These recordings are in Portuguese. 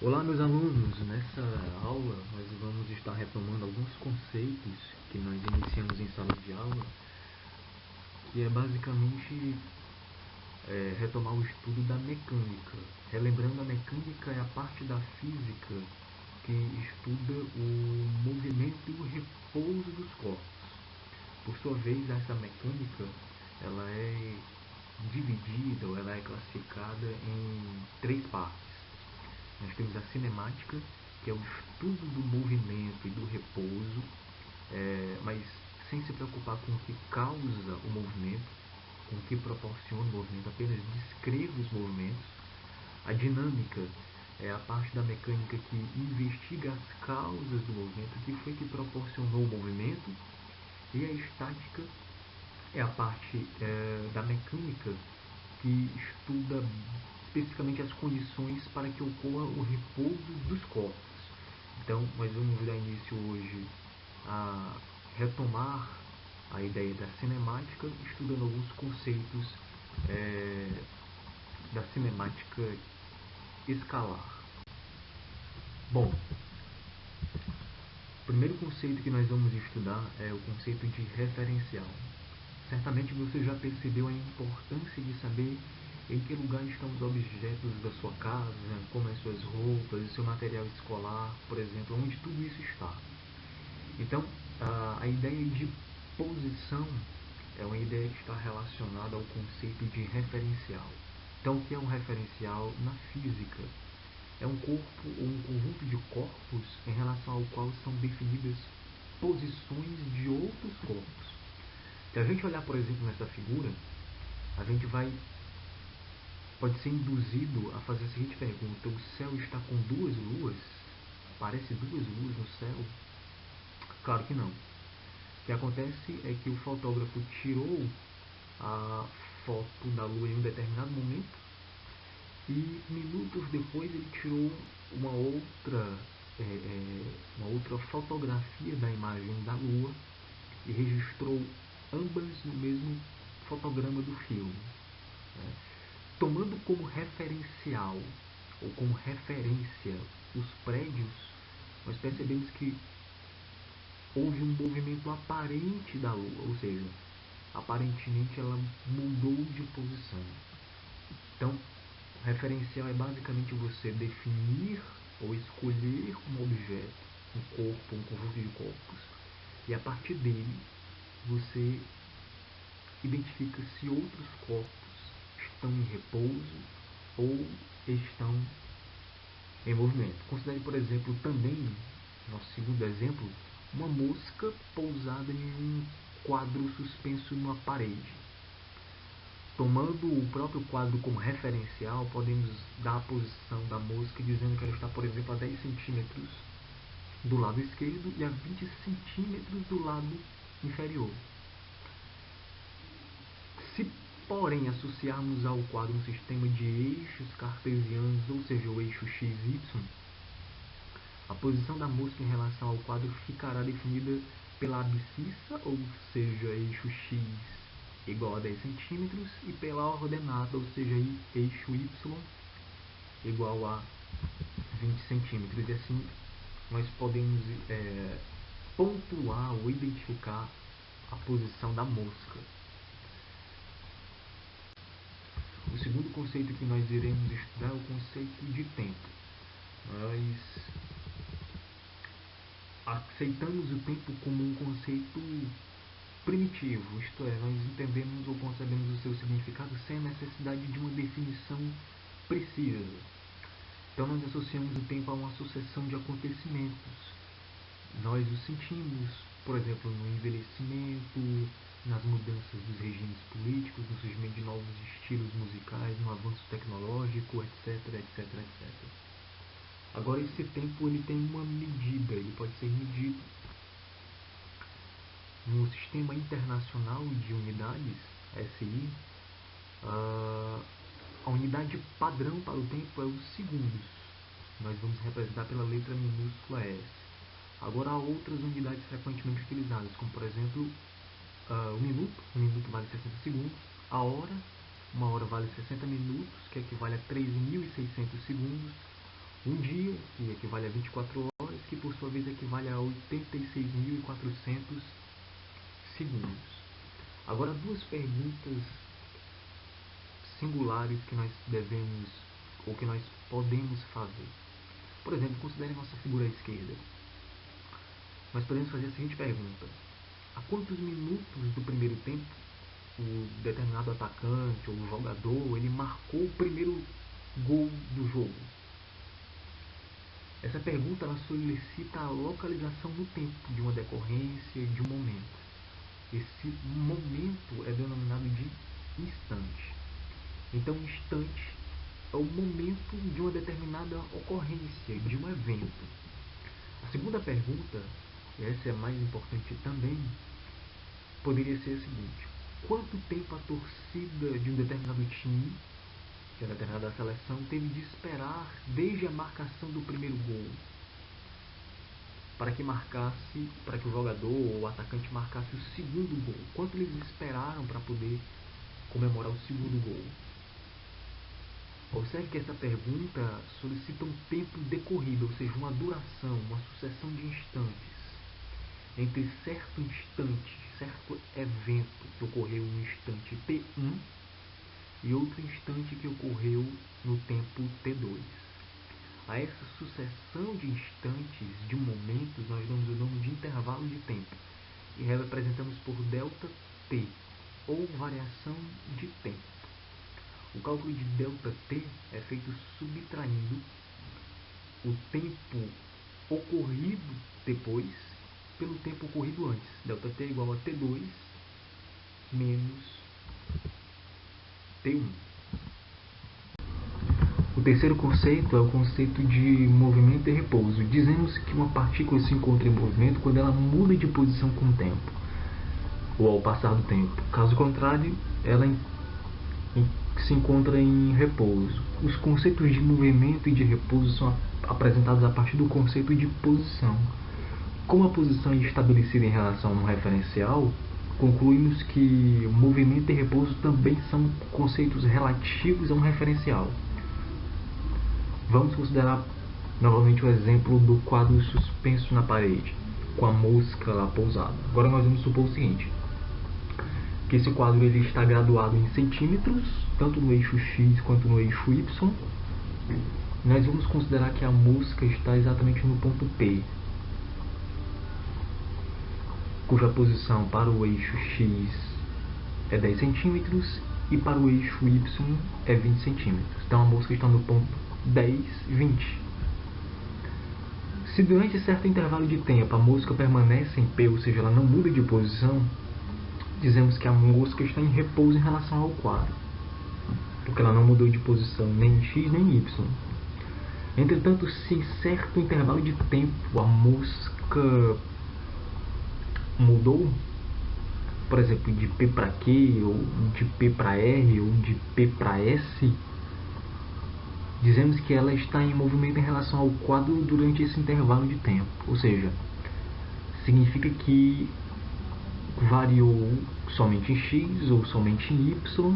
Olá, meus alunos! Nessa aula nós vamos estar retomando alguns conceitos que nós iniciamos em sala de aula, que é basicamente retomar o estudo da mecânica. Relembrando, a mecânica é a parte da física que estuda o movimento e o repouso dos corpos. Por sua vez, essa mecânica ela é dividida ou ela é classificada em três partes. Nós temos a cinemática, que é o estudo do movimento e do repouso, mas sem se preocupar com o que causa o movimento, com o que proporciona o movimento, apenas descreve os movimentos. A dinâmica é a parte da mecânica que investiga as causas do movimento, o que foi que proporcionou o movimento. E a estática é a parte da mecânica que estuda especificamente as condições para que ocorra o repouso dos corpos. Então, nós vamos dar início hoje a retomar a ideia da cinemática, estudando alguns conceitos da cinemática escalar. Bom, o primeiro conceito que nós vamos estudar é o conceito de referencial. Certamente você já percebeu a importância de saber em que lugar estão os objetos da sua casa, como as suas roupas, o seu material escolar, por exemplo, onde tudo isso está. Então, a ideia de posição é uma ideia que está relacionada ao conceito de referencial. Então, o que é um referencial na física? É um corpo ou um conjunto de corpos em relação ao qual são definidas posições de outros corpos. Se a gente olhar, por exemplo, nessa figura, a gente pode ser induzido a fazer a seguinte pergunta: o céu está com duas luas? Parece duas luas no céu? Claro que não. O que acontece é que o fotógrafo tirou a foto da lua em um determinado momento e minutos depois ele tirou uma outra fotografia da imagem da lua e registrou ambas no mesmo fotograma do filme. Tomando como referencial ou como referência os prédios, nós percebemos que houve um movimento aparente da Lua, ou seja, aparentemente ela mudou de posição. Então, o referencial é basicamente você definir ou escolher um objeto, um corpo, um conjunto de corpos, e a partir dele você identifica se outros corpos estão em repouso ou estão em movimento. Considere, por exemplo, também, nosso segundo exemplo, uma mosca pousada em um quadro suspenso numa parede. Tomando o próprio quadro como referencial, podemos dar a posição da mosca dizendo que ela está, por exemplo, a 10 centímetros do lado esquerdo e a 20 centímetros do lado inferior. Se, porém, associarmos ao quadro um sistema de eixos cartesianos, ou seja, o eixo x, y, a posição da mosca em relação ao quadro ficará definida pela abscissa, ou seja, eixo x igual a 10 centímetros, e pela ordenada, ou seja, eixo y igual a 20 centímetros. E assim nós podemos pontuar ou identificar a posição da mosca. O segundo conceito que nós iremos estudar é o conceito de tempo. Nós aceitamos o tempo como um conceito primitivo, isto é, nós entendemos ou concebemos o seu significado sem a necessidade de uma definição precisa. Então nós associamos o tempo a uma sucessão de acontecimentos. Nós o sentimos, por exemplo, no envelhecimento, nas mudanças dos regimes políticos, no surgimento de novos estilos musicais, no avanço tecnológico, etc, etc, etc. Agora, esse tempo ele tem uma medida, ele pode ser medido no Sistema Internacional de Unidades, SI. A unidade padrão para o tempo é os segundos. Nós vamos representar pela letra minúscula S. Agora, há outras unidades frequentemente utilizadas, como por exemplo o minuto. Um minuto vale 60 segundos. A hora, uma hora vale 60 minutos, que equivale a 3.600 segundos. Um dia, que equivale a 24 horas, que por sua vez equivale a 86.400 segundos. Agora, duas perguntas singulares que nós devemos, ou que nós podemos fazer. Por exemplo, considere nossa figura à esquerda. Nós podemos fazer a seguinte pergunta: a quantos minutos do primeiro tempo o determinado atacante ou jogador ele marcou o primeiro gol do jogo? Essa pergunta ela solicita a localização no tempo de uma decorrência, de um momento. Esse momento é denominado de instante. Então, instante é o momento de uma determinada ocorrência, de um evento. A segunda pergunta, e essa é mais importante também, poderia ser a seguinte: quanto tempo a torcida de um determinado time, de uma determinada seleção, teve de esperar desde a marcação do primeiro gol para que o jogador ou o atacante marcasse o segundo gol? Quanto eles esperaram para poder comemorar o segundo gol? Observe que essa pergunta solicita um tempo decorrido, ou seja, uma duração, uma sucessão de instantes entre certo instante, certo evento que ocorreu no instante T1 e outro instante que ocorreu no tempo T2. A essa sucessão de instantes, de momentos, nós damos o nome de intervalo de tempo e representamos por ΔT, ou variação de tempo. O cálculo de ΔT é feito subtraindo o tempo ocorrido depois pelo tempo ocorrido antes. ΔT é igual a T2 menos T1. O terceiro conceito é o conceito de movimento e repouso. Dizemos que uma partícula se encontra em movimento quando ela muda de posição com o tempo, ou ao passar do tempo. Caso contrário, ela se encontra em repouso. Os conceitos de movimento e de repouso são apresentados a partir do conceito de posição. Como a posição é estabelecida em relação a um referencial, concluímos que movimento e repouso também são conceitos relativos a um referencial. Vamos considerar novamente o exemplo do quadro suspenso na parede, com a mosca lá pousada. Agora nós vamos supor o seguinte: que esse quadro ele está graduado em centímetros, tanto no eixo X quanto no eixo Y. Nós vamos considerar que a mosca está exatamente no ponto P, cuja posição para o eixo X é 10 centímetros e para o eixo Y é 20 centímetros. Então a mosca está no ponto 10, 20. Se durante certo intervalo de tempo a mosca permanece em P, ou seja, ela não muda de posição, dizemos que a mosca está em repouso em relação ao quadro, porque ela não mudou de posição nem em X nem em Y. Entretanto, se em certo intervalo de tempo a mosca mudou, por exemplo, de P para Q, ou de P para R, ou de P para S, dizemos que ela está em movimento em relação ao quadro durante esse intervalo de tempo. Ou seja, significa que variou somente em X ou somente em Y,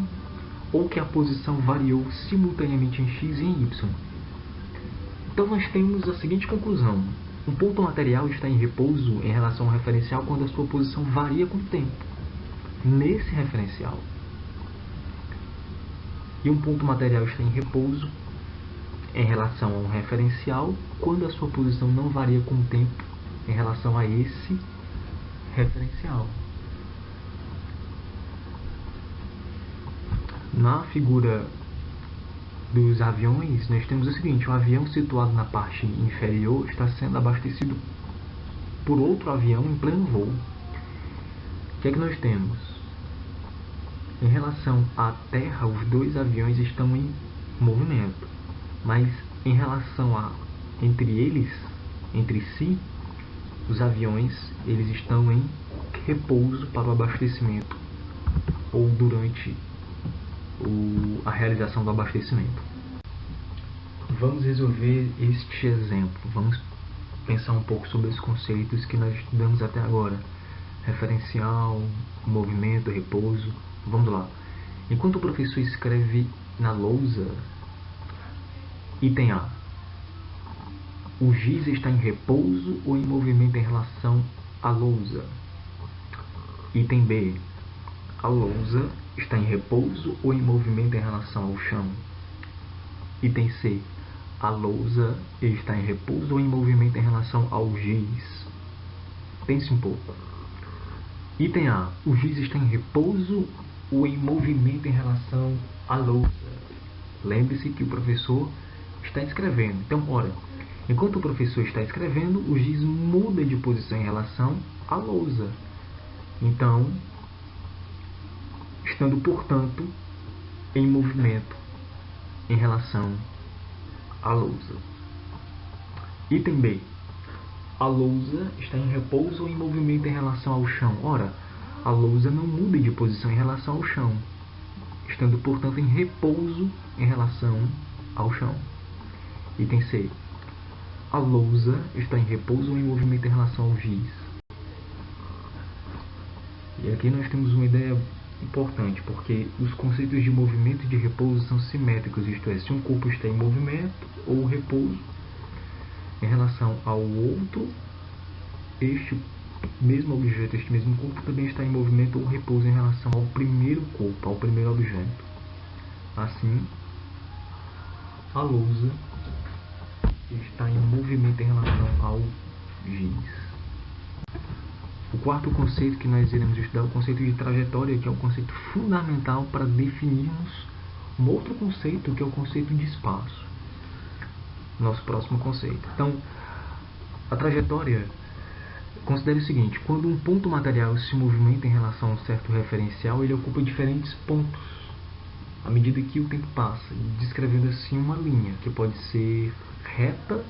ou que a posição variou simultaneamente em X e em Y. Então nós temos a seguinte conclusão: um ponto material está em repouso em relação ao referencial quando a sua posição varia com o tempo nesse referencial. E um ponto material está em repouso em relação a um referencial quando a sua posição não varia com o tempo em relação a esse referencial. Na figura dos aviões, nós temos o seguinte: o avião situado na parte inferior está sendo abastecido por outro avião em pleno voo. O que é que nós temos? Em relação à Terra, os dois aviões estão em movimento, mas em relação a entre si, os aviões eles estão em repouso para o abastecimento ou durante a realização do abastecimento. Vamos resolver este exemplo. Vamos pensar um pouco sobre os conceitos que nós estudamos até agora: referencial, movimento, repouso. Vamos lá. Enquanto o professor escreve na lousa, item A: O giz está em repouso ou em movimento em relação à lousa? Item B. A lousa está em repouso ou em movimento em relação ao chão? Item C. A lousa está em repouso ou em movimento em relação ao giz? Pense um pouco. Item A. O giz está em repouso ou em movimento em relação à lousa? Lembre-se que o professor está escrevendo. Então, ora, enquanto o professor está escrevendo, o giz muda de posição em relação à lousa. Então, estando, portanto, em movimento em relação à lousa. Item B. A lousa está em repouso ou em movimento em relação ao chão? Ora, a lousa não muda de posição em relação ao chão, estando, portanto, em repouso em relação ao chão. Item C. A lousa está em repouso ou em movimento em relação ao giz? E aqui nós temos uma ideia importante, porque os conceitos de movimento e de repouso são simétricos, isto é, se um corpo está em movimento ou repouso em relação ao outro, este mesmo objeto, este mesmo corpo também está em movimento ou repouso em relação ao primeiro corpo, ao primeiro objeto. Assim, a lousa está em movimento em relação ao giz. O quarto conceito que nós iremos estudar é o conceito de trajetória, que é um conceito fundamental para definirmos um outro conceito, que é o conceito de espaço. Nosso próximo conceito. Então, a trajetória, considere o seguinte: quando um ponto material se movimenta em relação a um certo referencial, ele ocupa diferentes pontos à medida que o tempo passa, descrevendo assim uma linha, que pode ser reta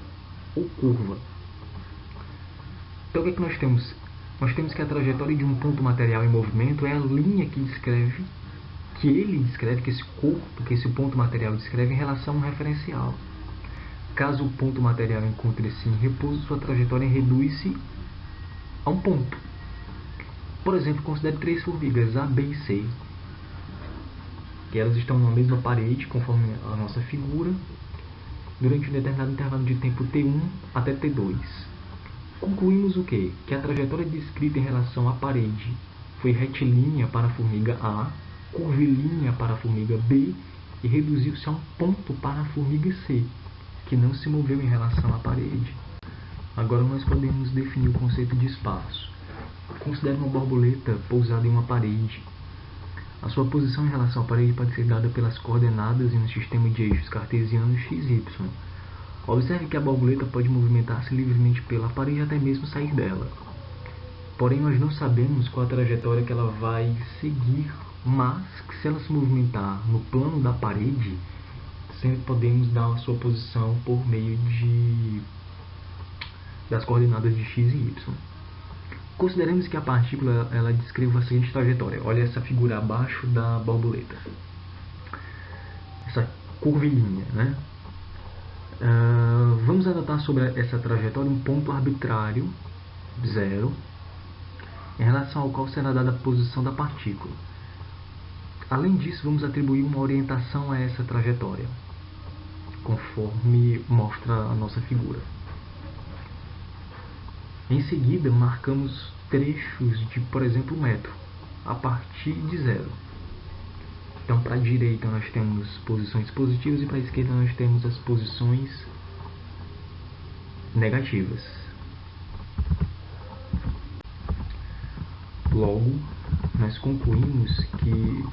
ou curva. Então, o que é que nós temos? Nós temos que a trajetória de um ponto material em movimento é a linha que ele descreve, que esse corpo, que esse ponto material descreve em relação a um referencial. Caso o ponto material encontre-se em repouso, sua trajetória reduz-se a um ponto. Por exemplo, considere 3 formigas, A, B e C, que elas estão na mesma parede, conforme a nossa figura, durante um determinado intervalo de tempo T1 até T2. Concluímos o quê? Que a trajetória descrita em relação à parede foi retilínea para a formiga A, curvilínea para a formiga B e reduziu-se a um ponto para a formiga C, que não se moveu em relação à parede. Agora nós podemos definir o conceito de espaço. Considere uma borboleta pousada em uma parede. A sua posição em relação à parede pode ser dada pelas coordenadas em um sistema de eixos cartesianos x, y. Observe que a borboleta pode movimentar-se livremente pela parede e até mesmo sair dela. Porém, nós não sabemos qual a trajetória que ela vai seguir, mas que se ela se movimentar no plano da parede, sempre podemos dar a sua posição por meio das coordenadas de x e y. Consideremos que a partícula ela descreva a seguinte trajetória. Olha essa figura abaixo da borboleta. Essa curvilínea, né? Vamos adotar sobre essa trajetória um ponto arbitrário, 0, em relação ao qual será dada a posição da partícula. Além disso, vamos atribuir uma orientação a essa trajetória, conforme mostra a nossa figura. Em seguida, marcamos trechos de, por exemplo, 1 metro, a partir de 0. Então, para a direita nós temos posições positivas e para a esquerda nós temos as posições negativas. Logo, nós concluímos que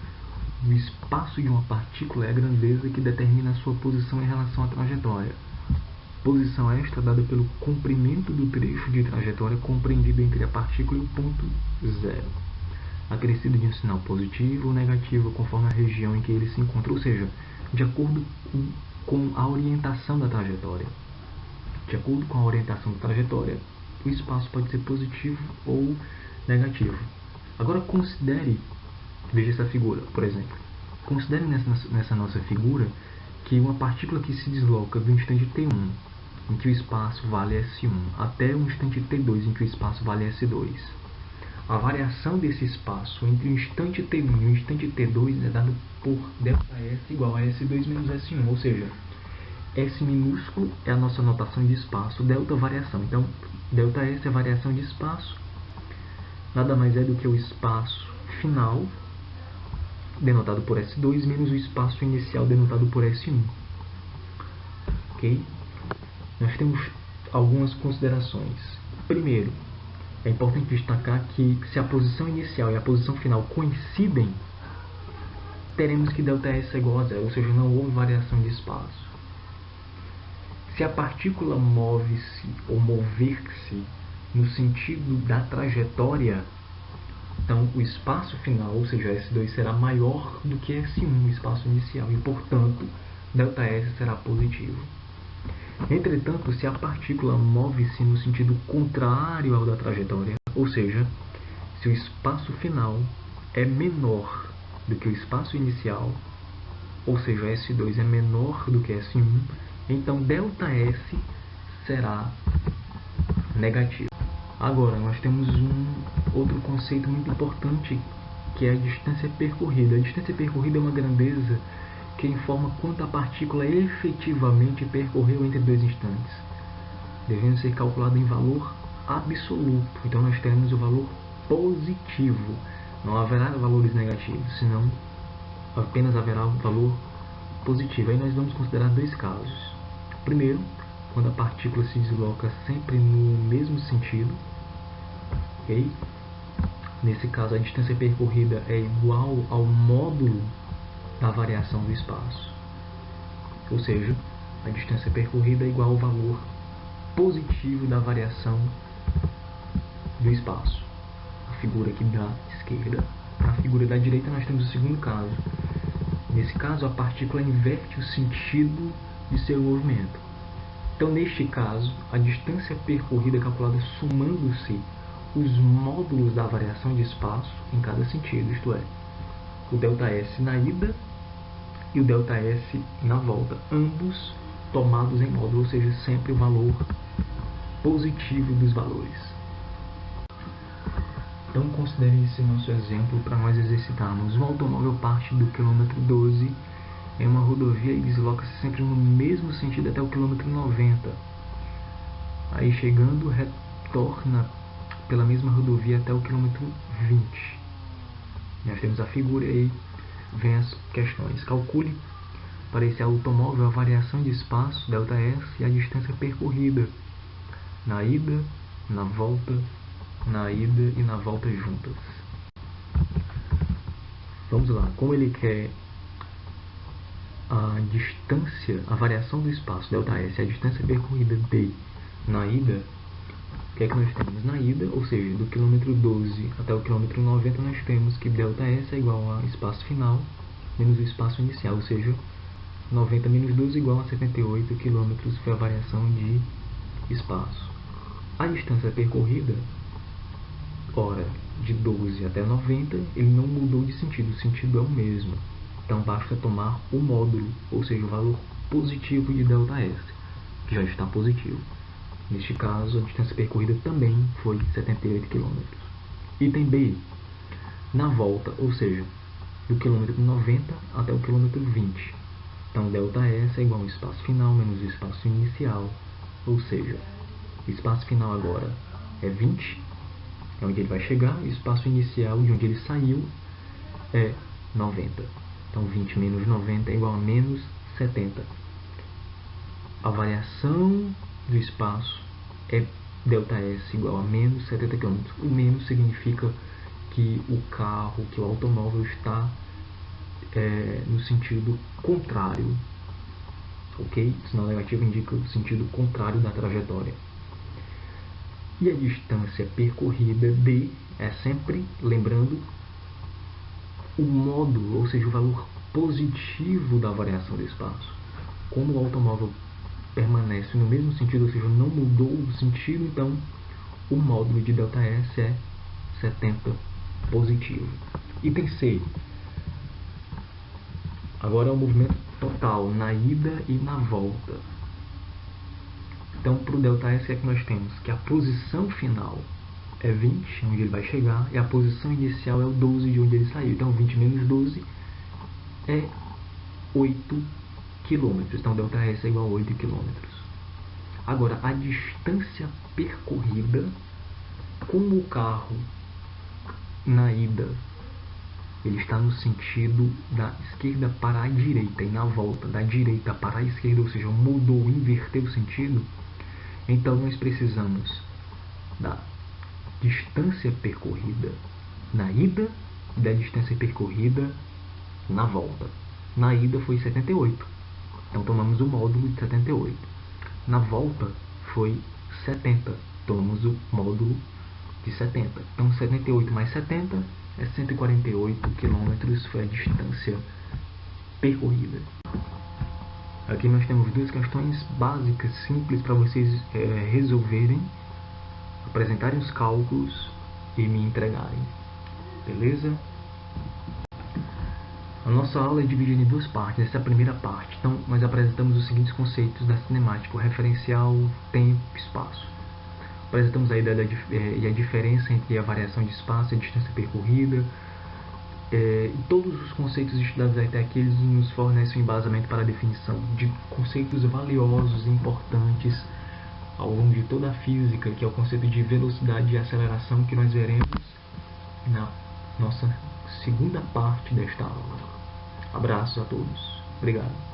o espaço de uma partícula é a grandeza que determina a sua posição em relação à trajetória. Posição esta dada pelo comprimento do trecho de trajetória compreendido entre a partícula e o ponto 0. Acrescido de um sinal positivo ou negativo conforme a região em que ele se encontra, ou seja, de acordo com a orientação da trajetória. De acordo com a orientação da trajetória, o espaço pode ser positivo ou negativo. Agora considere, veja essa figura, por exemplo. Considere nessa nossa figura que uma partícula que se desloca do instante T1, em que o espaço vale S1, até o instante T2, em que o espaço vale S2. A variação desse espaço entre o instante T1 e o instante T2 é dada por ΔS igual a S2 menos S1, ou seja, S minúsculo é a nossa notação de espaço, delta variação. Então, delta S é variação de espaço, nada mais é do que o espaço final, denotado por S2, menos o espaço inicial, denotado por S1. Ok? Nós temos algumas considerações. Primeiro, é importante destacar que se a posição inicial e a posição final coincidem, teremos que ΔS é igual a zero, ou seja, não houve variação de espaço. Se a partícula move-se ou mover-se no sentido da trajetória, então o espaço final, ou seja, S2, será maior do que S1, o espaço inicial, e, portanto, ΔS será positivo. Entretanto, se a partícula move-se no sentido contrário ao da trajetória, ou seja, se o espaço final é menor do que o espaço inicial, ou seja, S2 é menor do que S1, então ΔS será negativo. Agora, nós temos um outro conceito muito importante, que é a distância percorrida. A distância percorrida é uma grandeza que informa quanto a partícula efetivamente percorreu entre dois instantes, devendo ser calculado em valor absoluto. Então nós temos o valor positivo, não haverá valores negativos, senão apenas haverá um valor positivo. Aí nós vamos considerar dois casos. Primeiro, quando a partícula se desloca sempre no mesmo sentido, ok? Nesse caso, a distância percorrida é igual ao módulo da variação do espaço. Ou seja, a distância percorrida é igual ao valor positivo da variação do espaço. A figura aqui da esquerda. Na figura da direita nós temos o segundo caso. Nesse caso, a partícula inverte o sentido de seu movimento. Então, neste caso, a distância percorrida é calculada somando-se os módulos da variação de espaço em cada sentido, isto é, o ΔS na ida e o ΔS na volta, ambos tomados em módulo, ou seja, sempre o valor positivo dos valores. Então, considere esse nosso exemplo para nós exercitarmos. Um automóvel parte do quilômetro 12 em uma rodovia e desloca-se sempre no mesmo sentido até o quilômetro 90. Aí, chegando, retorna pela mesma rodovia até o quilômetro 20. Nós temos a figura e aí vem as questões. Calcule para esse automóvel a variação de espaço, ΔS, e a distância percorrida na ida, na volta, na ida e na volta juntas. Vamos lá. Como ele quer a distância, a variação do espaço, ΔS, a distância percorrida D na ida, o que é que nós temos? Na ida, ou seja, do quilômetro 12 até o quilômetro 90, nós temos que ΔS é igual a espaço final menos o espaço inicial, ou seja, 90 menos 12 igual a 78 quilômetros, foi a variação de espaço. A distância percorrida, ora, de 12 até 90, ele não mudou de sentido, o sentido é o mesmo. Então basta tomar o módulo, ou seja, o valor positivo de ΔS, que já está positivo. Neste caso, a distância percorrida também foi 78 km. Item B. Na volta, ou seja, do quilômetro 90 até o quilômetro 20. Então, ΔS é igual ao espaço final menos o espaço inicial. Ou seja, o espaço final agora é 20, é onde ele vai chegar, e o espaço inicial, de onde ele saiu, é 90. Então, 20 menos 90 é igual a menos 70. A variação do espaço é ΔS igual a menos 70 km. O menos significa que o carro, que o automóvel está no sentido contrário. Ok? O sinal negativo indica o sentido contrário da trajetória. E a distância percorrida D é sempre, lembrando, o módulo, ou seja, o valor positivo da variação do espaço. Como o automóvel permanece no mesmo sentido, ou seja, não mudou o sentido, então o módulo de ΔS é 70 positivo. Item C. Agora é o movimento total, na ida e na volta. Então, para o ΔS é que nós temos que a posição final é 20, onde ele vai chegar, e a posição inicial é o 12, de onde ele saiu. Então, 20 menos 12 é 8 km. Então, ΔS é igual a 8 km. Agora, a distância percorrida com o carro na ida, ele está no sentido da esquerda para a direita, e na volta da direita para a esquerda, ou seja, mudou, inverteu o sentido. Então nós precisamos da distância percorrida na ida e da distância percorrida na volta. Na ida foi 78, então tomamos o módulo de 78. Na volta foi 70, tomamos o módulo de 70. Então 78 mais 70 é 148 km, foi a distância percorrida. Aqui nós temos duas questões básicas, simples, para vocês resolverem, apresentarem os cálculos e me entregarem. Beleza? A nossa aula é dividida em duas partes. Essa é a primeira parte. Então, nós apresentamos os seguintes conceitos da cinemática: o referencial, tempo e espaço. Apresentamos a ideia e a diferença entre a variação de espaço e a distância percorrida. Todos os conceitos estudados até aqui, eles nos fornecem um embasamento para a definição de conceitos valiosos e importantes ao longo de toda a física, que é o conceito de velocidade e aceleração, que nós veremos na nossa segunda parte desta aula. Abraço a todos. Obrigado.